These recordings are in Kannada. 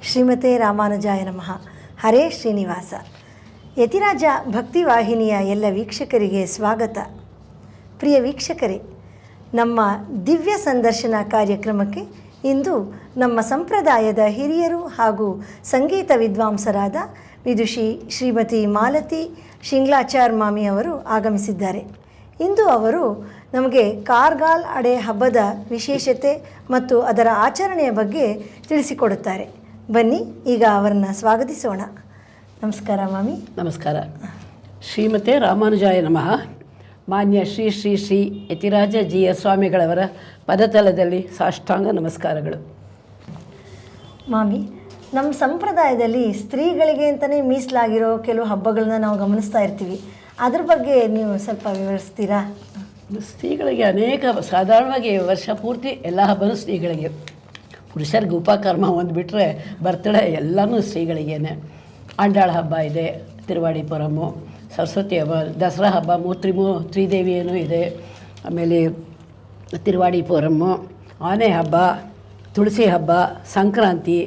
ಶ್ರೀಮತೆ ರಾಮಾನುಜಾಯ ನಮಃ. ಹರೇ ಶ್ರೀನಿವಾಸ. ಯತಿರಾಜ ಭಕ್ತಿವಾಹಿನಿಯ ಎಲ್ಲ ವೀಕ್ಷಕರಿಗೆ ಸ್ವಾಗತ. ಪ್ರಿಯ ವೀಕ್ಷಕರೇ, ನಮ್ಮ ದಿವ್ಯ ಸಂದರ್ಶನ ಕಾರ್ಯಕ್ರಮಕ್ಕೆ ಇಂದು ನಮ್ಮ ಸಂಪ್ರದಾಯದ ಹಿರಿಯರು ಹಾಗೂ ಸಂಗೀತ ವಿದ್ವಾಂಸರಾದ ವಿದುಷಿ ಶ್ರೀಮತಿ ಮಾಲತಿ ಶಿಂಗ್ಲಾಚಾರ್ ಮಾಮಿ ಅವರು ಆಗಮಿಸಿದ್ದಾರೆ. ಇಂದು ಅವರು ನಮಗೆ ಕಾರ್ಗಾಲ್ ಅಡೆ ಹಬ್ಬದ ವಿಶೇಷತೆ ಮತ್ತು ಅದರ ಆಚರಣೆಯ ಬಗ್ಗೆ ತಿಳಿಸಿಕೊಡುತ್ತಾರೆ. ಬನ್ನಿ, ಈಗ ಅವರನ್ನು ಸ್ವಾಗತಿಸೋಣ. ನಮಸ್ಕಾರ ಮಾಮಿ. ನಮಸ್ಕಾರ. ಶ್ರೀಮತೆ ರಾಮಾನುಜಾಯ ನಮಃ. ಮಾನ್ಯ ಶ್ರೀ ಶ್ರೀ ಶ್ರೀ ಯತಿರಾಜ ಜಿಯ ಸ್ವಾಮಿಗಳವರ ಪದತಲದಲ್ಲಿ ಸಾಷ್ಟಾಂಗ ನಮಸ್ಕಾರಗಳು. ಮಾಮಿ, ನಮ್ಮ ಸಂಪ್ರದಾಯದಲ್ಲಿ ಸ್ತ್ರೀಗಳಿಗೆ ಅಂತಲೇ ಮೀಸಲಾಗಿರೋ ಕೆಲವು ಹಬ್ಬಗಳನ್ನ ನಾವು ಗಮನಿಸ್ತಾ ಇರ್ತೀವಿ. ಅದ್ರ ಬಗ್ಗೆ ನೀವು ಸ್ವಲ್ಪ ವಿವರಿಸ್ತೀರಾ? ಸ್ತ್ರೀಗಳಿಗೆ ಅನೇಕ, ಸಾಧಾರಣವಾಗಿ ವರ್ಷ ಪೂರ್ತಿ ಎಲ್ಲ ಹಬ್ಬನೂ ಸ್ತ್ರೀಗಳಿಗೆ. ಪುರುಷರಿಗೆ ಉಪಕರ್ಮ ಒಂದು ಬಿಟ್ಟರೆ ಬರ್ತಡೇ ಎಲ್ಲನೂ ಸ್ತ್ರೀಗಳಿಗೇನೆ. ಆಂಡಾಳ ಹಬ್ಬ ಇದೆ, ತಿರುವಾಡಿ ಪೊರಮ್ಮು, ಸರಸ್ವತಿ ಹಬ್ಬ, ದಸರಾ ಹಬ್ಬ, ತ್ರಿದೇವಿಯೇನೂ ಇದೆ, ಆಮೇಲೆ ತಿರುವಾಡಿ ಪೊರಮ್ಮು, ಆನೆ ಹಬ್ಬ, ತುಳಸಿ ಹಬ್ಬ, ಸಂಕ್ರಾಂತಿ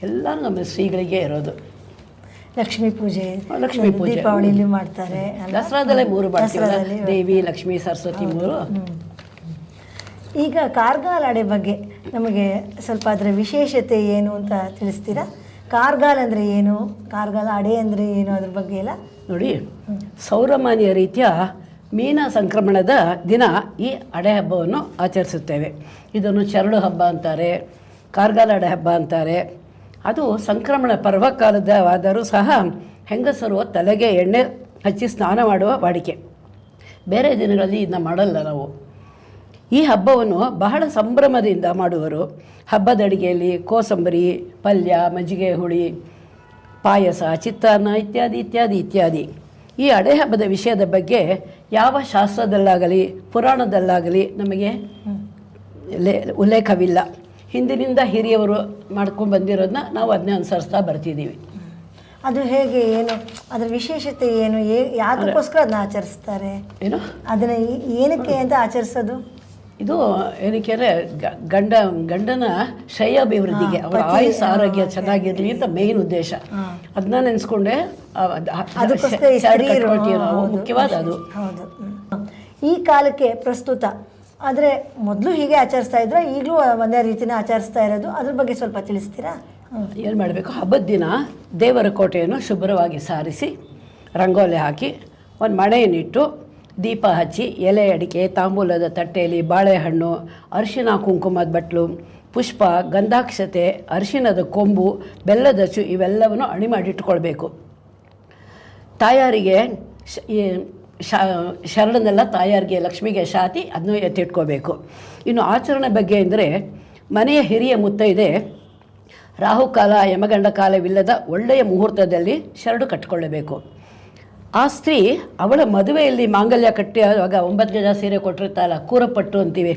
ಎಲ್ಲನೂ ನಮ್ಮ ಸ್ತ್ರೀಗಳಿಗೆ ಇರೋದು. ಲಕ್ಷ್ಮೀ ಪೂಜೆ, ದೀಪಾವಳಿಲಿ ಮಾಡ್ತಾರೆ. ದಸರಾದಲ್ಲೇ 3 ಮಾಡ್ತೀವಿ, ದೇವಿ, ಲಕ್ಷ್ಮೀ, ಸರಸ್ವತಿ 3. ಈಗ ಕಾರ್ಗಾಲ್ ಅಡೆ ಬಗ್ಗೆ ನಮಗೆ ಸ್ವಲ್ಪ ಅದರ ವಿಶೇಷತೆ ಏನು ಅಂತ ತಿಳಿಸ್ತೀರಾ? ಕಾರ್ಗಾಲ್ ಅಂದರೆ ಏನು, ಕಾರ್ಗಾಲ್ ಅಡೆ ಅಂದರೆ ಏನು, ಅದ್ರ ಬಗ್ಗೆ ಎಲ್ಲ ನೋಡಿ. ಸೌರಮಾನ್ಯ ರೀತಿಯ ಮೀನ ಸಂಕ್ರಮಣದ ದಿನ ಈ ಅಡೆ ಹಬ್ಬವನ್ನು ಆಚರಿಸುತ್ತೇವೆ. ಇದನ್ನು ಚರಡು ಹಬ್ಬ ಅಂತಾರೆ, ಕಾರ್ಗಾಲ್ ಅಡೆ ಹಬ್ಬ ಅಂತಾರೆ. ಅದು ಸಂಕ್ರಮಣ ಪರ್ವಕಾಲದವಾದರೂ ಸಹ ಹೆಂಗಸರು ತಲೆಗೆ ಎಣ್ಣೆ ಹಚ್ಚಿ ಸ್ನಾನ ಮಾಡುವ ವಾಡಿಕೆ. ಬೇರೆ ದಿನಗಳಲ್ಲಿ ಇದನ್ನ ಮಾಡಲ್ಲ ನಾವು. ಈ ಹಬ್ಬವನ್ನು ಬಹಳ ಸಂಭ್ರಮದಿಂದ ಮಾಡುವರು. ಹಬ್ಬದ ಅಡಿಗೆಯಲ್ಲಿ ಕೋಸಂಬರಿ, ಪಲ್ಯ, ಮಜ್ಜಿಗೆ ಹುಳಿ, ಪಾಯಸ, ಚಿತ್ರಾನ್ನ ಇತ್ಯಾದಿ ಇತ್ಯಾದಿ ಇತ್ಯಾದಿ. ಈ ಅಡೆ ಹಬ್ಬದ ವಿಷಯದ ಬಗ್ಗೆ ಯಾವ ಶಾಸ್ತ್ರದಲ್ಲಾಗಲಿ ಪುರಾಣದಲ್ಲಾಗಲಿ ನಮಗೆ ಉಲ್ಲೇಖವಿಲ್ಲ. ಹಿಂದಿನಿಂದ ಹಿರಿಯವರು ಮಾಡ್ಕೊಂಡು ಬಂದಿರೋದನ್ನ ನಾವು ಅದನ್ನೇ ಅನುಸರಿಸ್ತಾ ಬರ್ತಿದ್ದೀವಿ. ಅದು ಹೇಗೆ, ಏನು ಅದರ ವಿಶೇಷತೆ ಏನು, ಯಾವುದಕ್ಕೋಸ್ಕರ ಅದನ್ನ ಆಚರಿಸ್ತಾರೆ? ಏನು ಅದನ್ನು ಏನಕ್ಕೆ ಅಂತ ಆಚರಿಸೋದು? ಇದು ಏನಕ್ಕೆ ಅಂದರೆ ಗಂಡನ ಶ್ರೇಯಾಭಿವೃದ್ಧಿಗೆ, ಅವರ ಆಯುಸ್ ಆರೋಗ್ಯ ಚೆನ್ನಾಗಿರಲಿ ಅಂತ ಮೇಯ್ನ್ ಉದ್ದೇಶ. ಅದನ್ನ ನೆನೆಸ್ಕೊಂಡೆ ನಾವು ಮುಖ್ಯವಾದ ಅದು. ಹೌದು. ಈ ಕಾಲಕ್ಕೆ ಪ್ರಸ್ತುತ ಆದರೆ ಮೊದಲು ಹೀಗೆ ಆಚರಿಸ್ತಾ ಇದ್ರೆ ಈಗಲೂ ಒಂದೇ ರೀತಿನ ಆಚರಿಸ್ತಾ ಇರೋದು, ಅದ್ರ ಬಗ್ಗೆ ಸ್ವಲ್ಪ ತಿಳಿಸ್ತೀರಾ? ಏನು ಮಾಡಬೇಕು? ಹಬ್ಬದ ದಿನ ದೇವರ ಕೋಟೆಯನ್ನು ಶುಭ್ರವಾಗಿ ಸಾರಿಸಿ, ರಂಗೋಲಿ ಹಾಕಿ, ಒಂದು ಮಣೆಯನ್ನಿಟ್ಟು, ದೀಪ ಹಚ್ಚಿ, ಎಲೆ ಅಡಿಕೆ, ತಾಂಬೂಲದ ತಟ್ಟೆಯಲ್ಲಿ ಬಾಳೆಹಣ್ಣು, ಅರಿಶಿನ ಕುಂಕುಮದ ಬಟ್ಲು, ಪುಷ್ಪ, ಗಂಧಾಕ್ಷತೆ, ಅರಿಶಿನದ ಕೊಂಬು, ಬೆಲ್ಲದ ಅಚ್ಚು ಇವೆಲ್ಲವನ್ನು ಅಣಿ ಮಾಡಿಟ್ಕೊಳ್ಬೇಕು. ತಾಯಾರಿಗೆ ಶರಣನೆಲ್ಲ ತಾಯಾರಿಗೆ, ಲಕ್ಷ್ಮಿಗೆ ಶಾತಿ ಅದನ್ನು ಎತ್ತಿಟ್ಕೋಬೇಕು. ಇನ್ನು ಆಚರಣೆ ಬಗ್ಗೆ ಅಂದರೆ, ಮನೆಯ ಹಿರಿಯ ಮುತ್ತೈದೆ ರಾಹುಕಾಲ ಯಮಗಂಡ ಕಾಲವಿಲ್ಲದ ಒಳ್ಳೆಯ ಮುಹೂರ್ತದಲ್ಲಿ ಶರಡು ಕಟ್ಟಿಕೊಳ್ಳಬೇಕು. ಆ ಸ್ತ್ರೀ ಅವಳ ಮದುವೆಯಲ್ಲಿ ಮಾಂಗಲ್ಯ ಕಟ್ಟಿರುವಾಗ 9 ಗಜ ಸೀರೆ ಕೊಟ್ಟಿರ್ತಾರಲ್ಲ, ಕೂರಪಟ್ಟು ಅಂತೀವಿ,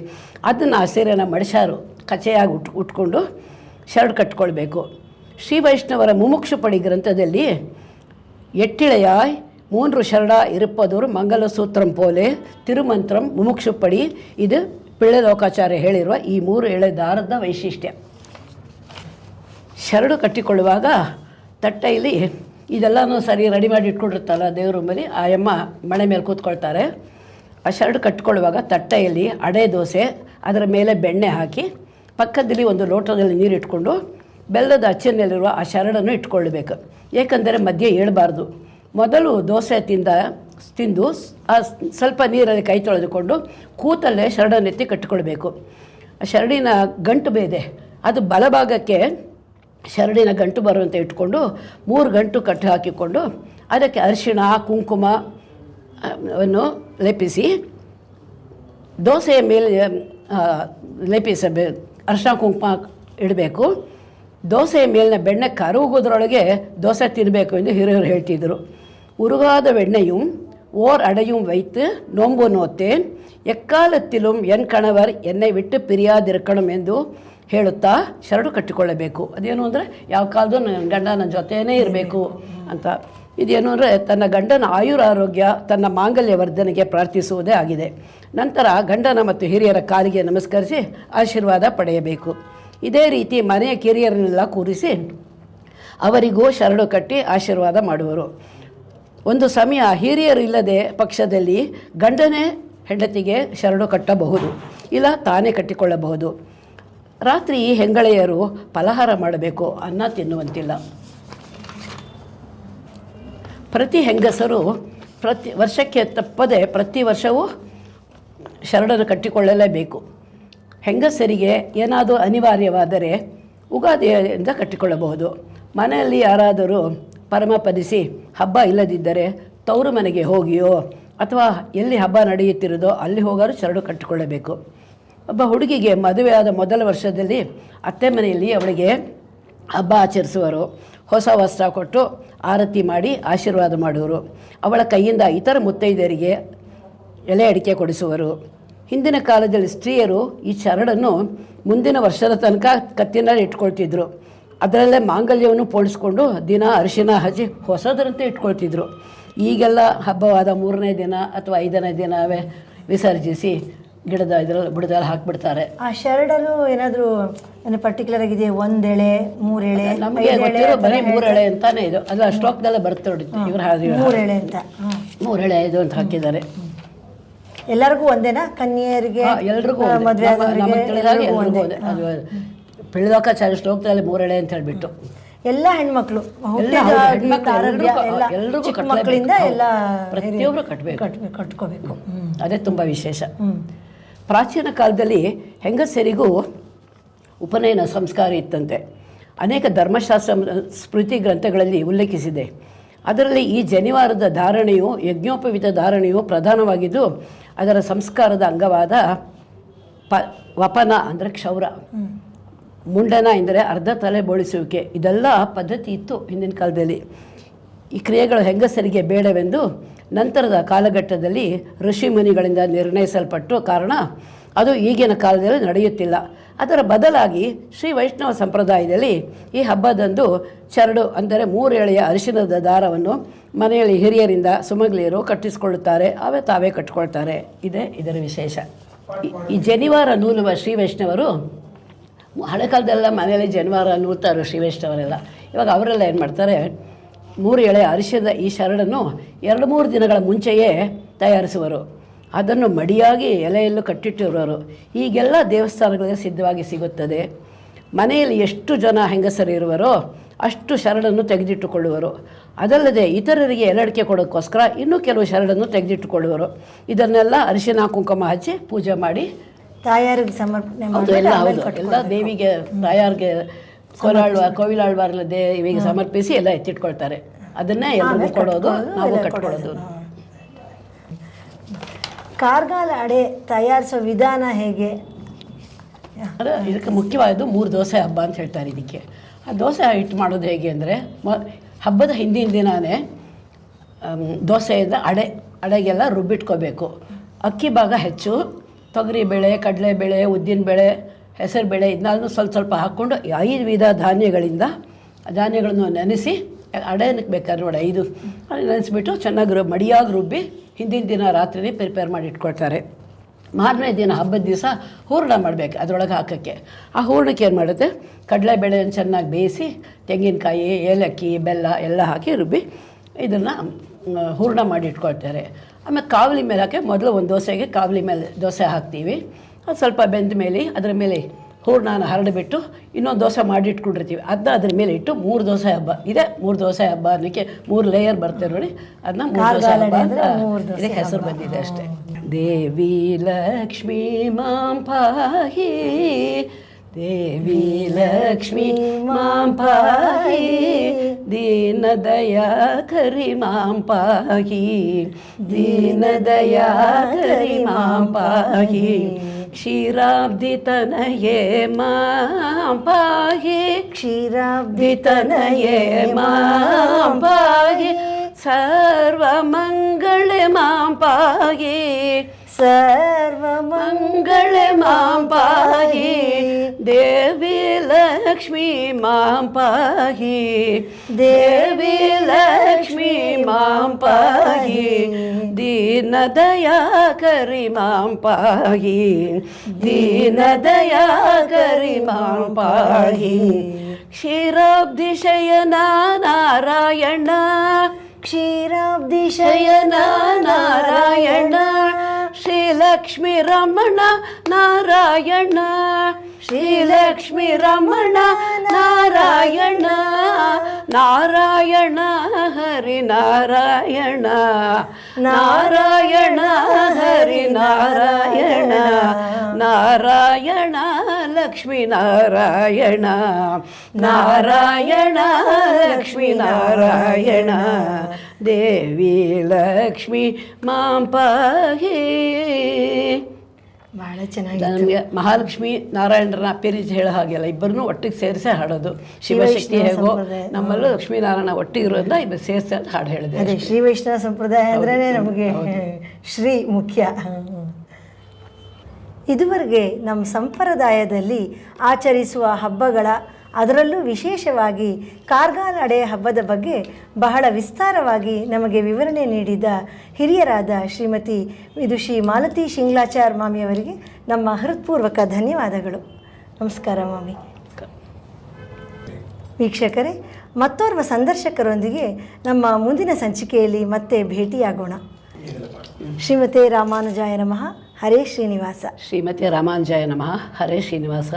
ಅದನ್ನು ಆ ಸೀರೆನ ಮಡಿಸಾರು ಕಚೆಯಾಗಿ ಉಟ್ಕೊಂಡು ಶರಡು ಕಟ್ಕೊಳ್ಬೇಕು. ಶ್ರೀ ವೈಷ್ಣವರ ಮುಮುಕ್ಷು ಪಡಿ ಗ್ರಂಥದಲ್ಲಿ ಎಟ್ಟಿಳೆಯಾಯ್ 3 ಶರಡ ಇರುಪ್ಪದವರು ಮಂಗಲ ಸೂತ್ರಂ ಪೋಲೆ ತಿರುಮಂತ್ರಂ ಮುಮುಕ್ಷುಪಡಿ. ಇದು ಪಿಳ್ಳೆ ಲೋಕಾಚಾರ್ಯ ಹೇಳಿರುವ ಈ 3 ಎಳೆ ದಾರದ ವೈಶಿಷ್ಟ್ಯ. ಶರಡು ಕಟ್ಟಿಕೊಳ್ಳುವಾಗ ತಟ್ಟೆಯಲ್ಲಿ ಇದೆಲ್ಲನೂ ಸರಿ ರೆಡಿ ಮಾಡಿ ಇಟ್ಕೊಂಡಿರ್ತಾರಲ್ಲ ದೇವ್ರ ರೂಮಲ್ಲಿ, ಆ ಅಮ್ಮ ಮಣೆ ಮೇಲೆ ಕೂತ್ಕೊಳ್ತಾರೆ. ಆ ಶರಡು ಕಟ್ಟಿಕೊಳ್ಳುವಾಗ ತಟ್ಟೆಯಲ್ಲಿ ಅಡೆ ದೋಸೆ, ಅದರ ಮೇಲೆ ಬೆಣ್ಣೆ ಹಾಕಿ, ಪಕ್ಕದಲ್ಲಿ ಒಂದು ಲೋಟದಲ್ಲಿ ನೀರು ಇಟ್ಕೊಂಡು ಬೆಲ್ಲದ ಅಚ್ಚಿನಲ್ಲಿರುವ ಆ ಶರಡನ್ನು ಇಟ್ಕೊಳ್ಬೇಕು. ಏಕೆಂದರೆ ಮಧ್ಯೆ ಏಳಬಾರ್ದು. ಮೊದಲು ದೋಸೆ ತಿಂದು ಸ್ವಲ್ಪ ನೀರಲ್ಲಿ ಕೈ ತೊಳೆದುಕೊಂಡು ಕೂತಲ್ಲೇ ಶರಡನ್ನೆತ್ತಿ ಕಟ್ಟಿಕೊಳ್ಬೇಕು. ಆ ಶರಡಿನ ಗಂಟು ಬೇದೆ, ಅದು ಬಲಭಾಗಕ್ಕೆ ಶರಡಿನ ಗಂಟು ಬರುವಂತೆ ಇಟ್ಕೊಂಡು 3 ಗಂಟು ಕಟ್ಟು ಹಾಕಿಕೊಂಡು ಅದಕ್ಕೆ ಅರಿಶಿಣ ಕುಂಕುಮವನ್ನು ಲೇಪಿಸಿ, ದೋಸೆಯ ಮೇಲೆ ಅರಿಶಿಣ ಕುಂಕುಮ ಇಡಬೇಕು. ದೋಸೆಯ ಮೇಲಿನ ಬೆಣ್ಣೆ ಕರಗುವುದರೊಳಗೆ ದೋಸೆ ತಿನ್ನಬೇಕು ಎಂದು ಹಿರಿಯರು ಹೇಳ್ತಿದ್ದರು. ಉರುಗಾದ வெண்ணையும் ஓர் அடையும் வைத்து நோன்பு நோத்தேன், ಎಕ್ಕಾಲತ್ತಿಲುಂ ಎನ್ ಕಣವರ್ ಎಣ್ಣೆ ಬಿಟ್ಟು ಪಿರಿಯಾದಿರ್ಕಣಂ ಎಂದು ಹೇಳುತ್ತಾ ಶರಡು ಕಟ್ಟಿಕೊಳ್ಳಬೇಕು. ಅದೇನು ಅಂದರೆ ಯಾವ ಕಾಲದ್ದು ನನ್ನ ಗಂಡ ನನ್ನ ಜೊತೆಯೇ ಇರಬೇಕು ಅಂತ. ಇದೇನು ಅಂದರೆ ತನ್ನ ಗಂಡನ ಆಯುರಾರೋಗ್ಯ, ತನ್ನ ಮಾಂಗಲ್ಯ ವರ್ಧನೆಗೆ ಪ್ರಾರ್ಥಿಸುವುದೇ ಆಗಿದೆ. ನಂತರ ಗಂಡನ ಮತ್ತು ಹಿರಿಯರ ಕಾಲಿಗೆ ನಮಸ್ಕರಿಸಿ ಆಶೀರ್ವಾದ ಪಡೆಯಬೇಕು. ಇದೇ ರೀತಿ ಮನೆಯ ಕಿರಿಯರನ್ನೆಲ್ಲ ಕೂರಿಸಿ ಅವರಿಗೂ ಶರಡು ಕಟ್ಟಿ ಆಶೀರ್ವಾದ ಮಾಡುವರು. ಒಂದು ಸಮಯ ಹಿರಿಯರಿಲ್ಲದೆ ಪಕ್ಷದಲ್ಲಿ ಗಂಡನೇ ಹೆಂಡತಿಗೆ ಶರಡು ಕಟ್ಟಬಹುದು, ಇಲ್ಲ ತಾನೇ ಕಟ್ಟಿಕೊಳ್ಳಬಹುದು. ರಾತ್ರಿ ಹೆಂಗಳೆಯರು ಫಲಹಾರ ಮಾಡಬೇಕು, ಅನ್ನ ತಿನ್ನುವಂತಿಲ್ಲ. ಪ್ರತಿ ಹೆಂಗಸರು ವರ್ಷಕ್ಕೆ ತಪ್ಪದೆ ಪ್ರತಿ ವರ್ಷವೂ ಶರಡನ್ನು ಕಟ್ಟಿಕೊಳ್ಳಲೇಬೇಕು. ಹೆಂಗಸರಿಗೆ ಏನಾದರೂ ಅನಿವಾರ್ಯವಾದರೆ ಉಗಾದಿಯಿಂದ ಕಟ್ಟಿಕೊಳ್ಳಬಹುದು. ಮನೆಯಲ್ಲಿ ಯಾರಾದರೂ ಪರಮಪದಿಸಿ ಹಬ್ಬ ಇಲ್ಲದಿದ್ದರೆ ತವರು ಮನೆಗೆ ಹೋಗಿಯೋ ಅಥವಾ ಎಲ್ಲಿ ಹಬ್ಬ ನಡೆಯುತ್ತಿರೋದೋ ಅಲ್ಲಿ ಹೋಗಾರು ಶರಡು ಕಟ್ಟಿಕೊಳ್ಳಬೇಕು. ಒಬ್ಬ ಹುಡುಗಿಗೆ ಮದುವೆಯಾದ ಮೊದಲ ವರ್ಷದಲ್ಲಿ ಅತ್ತೆ ಮನೆಯಲ್ಲಿ ಅವಳಿಗೆ ಹಬ್ಬ ಆಚರಿಸುವರು. ಹೊಸ ವಸ್ತ್ರ ಕೊಟ್ಟು ಆರತಿ ಮಾಡಿ ಆಶೀರ್ವಾದ ಮಾಡುವರು. ಅವಳ ಕೈಯಿಂದ ಇತರ ಮುತ್ತೈದೆಯರಿಗೆ ಎಲೆ ಅಡಿಕೆ ಕೊಡಿಸುವರು. ಹಿಂದಿನ ಕಾಲದಲ್ಲಿ ಸ್ತ್ರೀಯರು ಈ ಶರಡನ್ನು ಮುಂದಿನ ವರ್ಷದ ತನಕ ಕತ್ತಿನಲ್ಲಿ ಇಟ್ಕೊಳ್ತಿದ್ರು. ಅದರಲ್ಲೇ ಮಾಂಗಲ್ಯವನ್ನು ಪೋಣಿಸ್ಕೊಂಡು ದಿನ ಅರಿಶಿನ ಹಚ್ಚಿ ಹೊಸದರಂತೆ ಇಟ್ಕೊಳ್ತಿದ್ರು. ಈಗೆಲ್ಲ ಹಬ್ಬವಾದ 3ನೇ ದಿನ ಅಥವಾ 5ನೇ ದಿನವೇ ವಿಸರ್ಜಿಸಿ ಗಿಡದ ಇದರಲ್ಲಿ ಬುಡದಲ್ಲಿ ಹಾಕಿಬಿಡ್ತಾರೆ. ಆ ಶರಡಲ್ಲೂ ಏನಾದರೂ ಪರ್ಟಿಕ್ಯುಲರ್ ಆಗಿದೆ, 1 ಎಳೆ 3 ಎಳೆ? ನಮಗೆ ಗೊತ್ತಿರೋ ಬರೀ 3 ಎಳೆ ಅಂತಾನೆ ಇದು. ಅದು ಆ ಸ್ಟೋಕ್ದಲ್ಲೇ ಬರುತ್ತೆ ನೋಡಿ, ಇವ್ರು 3 ಎಳೆ ಅಂತ 3 ಎಳೆ ಇದು ಅಂತ ಹಾಕಿದ್ದಾರೆ. ಎಲ್ಲರಿಗೂ ಒಂದೇನಾ? ಕನ್ಯೆಯರಿಗೆ ಎಲ್ರಿಗೂ ಮದುವೆ ಅದು ಪಿಳಿದೋಕ ಶ್ಲೋಕದಲ್ಲಿ 3 ಎಳೆ ಅಂತ ಹೇಳ್ಬಿಟ್ಟು ಎಲ್ಲ ಹೆಣ್ಮಕ್ಳು ಎಲ್ರಿಗೂ ಮಕ್ಕಳಿಂದ ಎಲ್ಲ ಪ್ರತಿಯೊಬ್ಬರು ಕಟ್ಕೋಬೇಕು. ಅದೇ ತುಂಬ ವಿಶೇಷ. ಪ್ರಾಚೀನ ಕಾಲದಲ್ಲಿ ಹೆಂಗಸರಿಗೂ ಉಪನಯನ ಸಂಸ್ಕಾರ ಇತ್ತಂತೆ. ಅನೇಕ ಧರ್ಮಶಾಸ್ತ್ರ ಸ್ಮೃತಿ ಗ್ರಂಥಗಳಲ್ಲಿ ಉಲ್ಲೇಖಿಸಿದೆ. ಅದರಲ್ಲಿ ಈ ಜನಿವಾರದ ಧಾರಣೆಯು ಯಜ್ಞೋಪವೀತ ಧಾರಣೆಯು ಪ್ರಧಾನವಾಗಿದ್ದು ಅದರ ಸಂಸ್ಕಾರದ ಅಂಗವಾದ ವಪನ ಅಂದರೆ ಕ್ಷೌರ, ಮುಂಡನ ಎಂದರೆ ಅರ್ಧ ತಲೆ ಬೋಳಿಸುವಿಕೆ, ಇದೆಲ್ಲ ಪದ್ಧತಿ ಇತ್ತು ಹಿಂದಿನ ಕಾಲದಲ್ಲಿ. ಈ ಕ್ರಿಯೆಗಳು ಹೆಂಗಸರಿಗೆ ಬೇಡವೆಂದು ನಂತರದ ಕಾಲಘಟ್ಟದಲ್ಲಿ ಋಷಿ ಮುನಿಗಳಿಂದ ನಿರ್ಣಯಿಸಲ್ಪಟ್ಟು ಕಾರಣ ಅದು ಈಗಿನ ಕಾಲದಲ್ಲಿ ನಡೆಯುತ್ತಿಲ್ಲ. ಅದರ ಬದಲಾಗಿ ಶ್ರೀ ವೈಷ್ಣವ ಸಂಪ್ರದಾಯದಲ್ಲಿ ಈ ಹಬ್ಬದಂದು ಚರಡು ಅಂದರೆ 3 ಎಳೆಯ ಅರಿಶಿಣದ ದಾರವನ್ನು ಮನೆಯಲ್ಲಿ ಹಿರಿಯರಿಂದ ಸುಮಂಗಲಿಯರು ಕಟ್ಟಿಸಿಕೊಳ್ಳುತ್ತಾರೆ, ಅವೇ ತಾವೇ ಕಟ್ಟಿಕೊಳ್ತಾರೆ. ಇದೇ ಇದರ ವಿಶೇಷ. ಈ ಜನಿವಾರ ನೂಲುವ ಶ್ರೀ ವೈಷ್ಣವರು ಹಳೆ ಕಾಲದೆಲ್ಲ ಮನೆಯಲ್ಲಿ ಜನಿವಾರ ನೂಲ್ತಾರೆ ಶ್ರೀ ವೈಷ್ಣವರೆಲ್ಲ. ಇವಾಗ ಅವರೆಲ್ಲ ಏನು ಮಾಡ್ತಾರೆ, 3 ಎಳೆ ಅರಿಶಿಣದ ಈ ಶರಡನ್ನು 2-3 ದಿನಗಳ ಮುಂಚೆಯೇ ತಯಾರಿಸುವರು. ಅದನ್ನು ಮಡಿಯಾಗಿ ಎಲೆಯಲ್ಲೂ ಕಟ್ಟಿಟ್ಟಿರುವರು. ಈಗೆಲ್ಲ ದೇವಸ್ಥಾನಗಳಲ್ಲಿ ಸಿದ್ಧವಾಗಿ ಸಿಗುತ್ತದೆ. ಮನೆಯಲ್ಲಿ ಎಷ್ಟು ಜನ ಹೆಂಗಸರು ಇರುವರೋ ಅಷ್ಟು ಶರಡನ್ನು ತೆಗೆದಿಟ್ಟುಕೊಳ್ಳುವರು. ಅದಲ್ಲದೆ ಇತರರಿಗೆ ಎಲಡಿಕೆ ಕೊಡೋಕ್ಕೋಸ್ಕರ ಇನ್ನೂ ಕೆಲವು ಶರಡನ್ನು ತೆಗೆದಿಟ್ಟುಕೊಳ್ಳುವರು. ಇದನ್ನೆಲ್ಲ ಅರಿಶಿನ ಕುಂಕುಮ ಹಚ್ಚಿ ಪೂಜೆ ಮಾಡಿ ತಾಯಾರಿಗೆ ಸಮರ್ಪಣೆ ಎಲ್ಲ ದೇವಿಗೆ ತಾಯಾರಿಗೆ ಕೋವಿಲಾಳ್ವಾರ್ಲ ದೇವಿಗೆ ಸಮರ್ಪಿಸಿ ಎಲ್ಲ ಎತ್ತಿಟ್ಕೊಳ್ತಾರೆ. ಅದನ್ನೇ ಎಲ್ಲರಿಗೂ ಕೊಡೋದು, ನಾವು ಕಟ್ಕೊಳ್ಳೋದು. ಕಾರ್ಗಾಲ ಅಡೆ ತಯಾರಿಸೋ ವಿಧಾನ ಹೇಗೆ? ಇದಕ್ಕೆ ಮುಖ್ಯವಾದ್ದು 3 ದೋಸೆ ಹಬ್ಬ ಅಂತ ಹೇಳ್ತಾರೆ. ಇದಕ್ಕೆ ಆ ದೋಸೆ ಹಿಟ್ಟು ಮಾಡೋದು ಹೇಗೆ ಅಂದರೆ, ಹಬ್ಬದ ಹಿಂದಿನ ದಿನಾನೇ ದೋಸೆಯಿಂದ ಅಡೆಗೆಲ್ಲ ರುಬ್ಬಿಟ್ಕೋಬೇಕು. ಅಕ್ಕಿ ಭಾಗ ಹೆಚ್ಚು, ತೊಗರಿಬೇಳೆ, ಕಡಲೆಬೇಳೆ, ಉದ್ದಿನಬೇಳೆ, ಹೆಸರುಬೇಳೆ ಇದನ್ನೆಲ್ಲ ಸ್ವಲ್ಪ ಹಾಕ್ಕೊಂಡು 5 ವಿಧ ಧಾನ್ಯಗಳನ್ನು ನೆನೆಸಿ ಅಡೆನಕ್ಕೆ ಬೇಕಾದ್ರೆ ನೋಡಿ 5 ನೆನೆಸ್ಬಿಟ್ಟು ಚೆನ್ನಾಗಿ ಮಡಿಯಾಗಿ ರುಬ್ಬಿ ಹಿಂದಿನ ದಿನ ರಾತ್ರಿನೇ ಪ್ರಿಪೇರ್ ಮಾಡಿ ಇಟ್ಕೊಳ್ತಾರೆ. ಮಾರನೇ ದಿನ ಹಬ್ಬದ ದಿವಸ ಹೂರಣ ಮಾಡಬೇಕು ಅದರೊಳಗೆ ಹಾಕೋಕ್ಕೆ. ಆ ಹೂರಣಕ್ಕೆ ಏನು ಮಾಡುತ್ತೆ, ಕಡಲೆಬೇಳೆಯನ್ನು ಚೆನ್ನಾಗಿ ಬೇಯಿಸಿ ತೆಂಗಿನಕಾಯಿ, ಏಲಕ್ಕಿ, ಬೆಲ್ಲ ಎಲ್ಲ ಹಾಕಿ ರುಬ್ಬಿ ಇದನ್ನು ಹೂರಣ ಮಾಡಿ ಇಟ್ಕೊಳ್ತಾರೆ. ಆಮೇಲೆ ಕಾವಲಿ ಮೇಲೆ ಹಾಕಿ ಮೊದಲು ಒಂದು ದೋಸೆಗೆ ಕಾವಲಿ ಮೇಲೆ ದೋಸೆ ಹಾಕ್ತೀವಿ. ಅದು ಸ್ವಲ್ಪ ಬೆಂದ ಮೇಲೆ ಅದರ ಮೇಲೆ ಹೂರಣನ ಹರಡಿಬಿಟ್ಟು ಇನ್ನೊಂದು ದೋಸೆ ಮಾಡಿ ಇಟ್ಕೊಂಡಿರ್ತೀವಿ. ಅದನ್ನ ಅದ್ರ ಮೇಲೆ ಇಟ್ಟು 3 ದೋಸೆ ಹಬ್ಬ ಇದೆ. 3 ದೋಸೆ ಹಬ್ಬ ಅನ್ನೋಕ್ಕೆ 3 ಲೇಯರ್ ಬರ್ತೇವೆ ನೋಡಿ, ಅದನ್ನ 3 ದೋಸೆ ಹಬ್ಬ ಅಂತ ಇದಕ್ಕೆ ಹೆಸರು ಬಂದಿದೆ ಅಷ್ಟೇ. ದೇವಿ ಲಕ್ಷ್ಮೀ ಮಾಂ ಪಾಹಿ, ದೇವಿ ಲಕ್ಷ್ಮೀ ಮಾಂ ಪಾಹಿ, ದೀನ ದಯಾ ಕರಿ ಮಾಂ ಪಾಹಿ, ದೀನ ದಯಾ ಕರಿ ಮಾಂ ಪಾಹಿ, ಕ್ಷೀರಾಬ್ಧಿ ತನಯೇ ಮಾಂ ಪಾಹಿ, ಕ್ಷೀರಾಬ್ಧಿ ತನಯೇ ಮಾಂ ಪಾಹಿ, ಸರ್ವಮಂಗಳೆ ಮಾಂ ಪಾಹಿ, ಸರ್ವಮಂಗಳೆ ಮಾಂ ಪಾಹಿ, ದೇವಿ ಲಕ್ಷ್ಮೀ ಮಾಂ ಪಾಹಿ, ದೇವಿ ಲಕ್ಷ್ಮೀ ಮಾಂ ಪಾಹಿ, ದೀನ ದಯಾ ಕರಿ ಮಾಂ ಪಾಹಿ, ದೀನ ದಯಾ ಕರಿ ಮಾಂ ಪಾಹಿ, ಕ್ಷೀರಾಬ್ಧಿ ಶಯನ ನಾರಾಯಣ ಕ್ಷೀರಾಬ್ಧಿ ಶಯನ ನಾರಾಯಣ ಶ್ರೀಲಕ್ಷ್ಮೀ ರಮಣ ನಾರಾಯಣ ಶ್ರೀಲಕ್ಷ್ಮೀ ರಮಣ ನಾರಾಯಣ ನಾರಾಯಣ ಹರಿ ನಾರಾಯಣ ನಾರಾಯಣ ಹರಿ ನಾರಾಯಣ ನಾರಾಯಣ ಲಕ್ಷ್ಮೀ ನಾರಾಯಣ ನಾರಾಯಣ ಲಕ್ಷ್ಮೀ ನಾರಾಯಣ ದೇವಿ ಲಕ್ಷ್ಮೀ ಮಾಂ ಪಾಹಿ. ಬಹಳ ಚೆನ್ನಾಗಿ ನನಗೆ ಮಹಾಲಕ್ಷ್ಮಿ ನಾರಾಯಣರನ್ನ ಪಿರಿಚ್ ಹೇಳೋ ಹಾಗೆಲ್ಲ ಇಬ್ಬರನ್ನೂ ಒಟ್ಟಿಗೆ ಸೇರಿಸೇ ಹಾಡೋದು. ಶಿವಶಕ್ತಿ ಹೇಗೋ ನಮ್ಮಲ್ಲೂ ಲಕ್ಷ್ಮೀನಾರಾಯಣ ಒಟ್ಟಿಗಿರೋದ್ರಿಂದ ಇಬ್ಬರು ಸೇರಿಸಿ ಅಂತ ಹಾಡು ಹೇಳಿದೆ. ಅದೇ ಶ್ರೀ ವೈಷ್ಣವ ಸಂಪ್ರದಾಯ ಅಂದ್ರೇ ನಮಗೆ ಶ್ರೀ ಮುಖ್ಯ. ಇದುವರೆಗೆ ನಮ್ಮ ಸಂಪ್ರದಾಯದಲ್ಲಿ ಆಚರಿಸುವ ಹಬ್ಬಗಳ, ಅದರಲ್ಲೂ ವಿಶೇಷವಾಗಿ ಕಾರ್ಗಾಲ ಅಡೆ ಹಬ್ಬದ ಬಗ್ಗೆ ಬಹಳ ವಿಸ್ತಾರವಾಗಿ ನಮಗೆ ವಿವರಣೆ ನೀಡಿದ ಹಿರಿಯರಾದ ಶ್ರೀಮತಿ ವಿದುಷಿ ಮಾಲತಿ ಶಿಂಗ್ಲಾಚಾರ್ ಮಾಮಿಯವರಿಗೆ ನಮ್ಮ ಹೃತ್ಪೂರ್ವಕ ಧನ್ಯವಾದಗಳು. ನಮಸ್ಕಾರ ಮಾಮಿ. ವೀಕ್ಷಕರೇ, ಮತ್ತೋರ್ವ ಸಂದರ್ಶಕರೊಂದಿಗೆ ನಮ್ಮ ಮುಂದಿನ ಸಂಚಿಕೆಯಲ್ಲಿ ಮತ್ತೆ ಭೇಟಿಯಾಗೋಣ. ಶ್ರೀಮತೆ ರಾಮಾನುಜಾಯ ನಮಃ. ಹರೇ ಶ್ರೀನಿವಾಸ. ಶ್ರೀಮತಿ ರಾಮಾನುಜಾಯ ನಮಃ. ಹರೇ ಶ್ರೀನಿವಾಸ.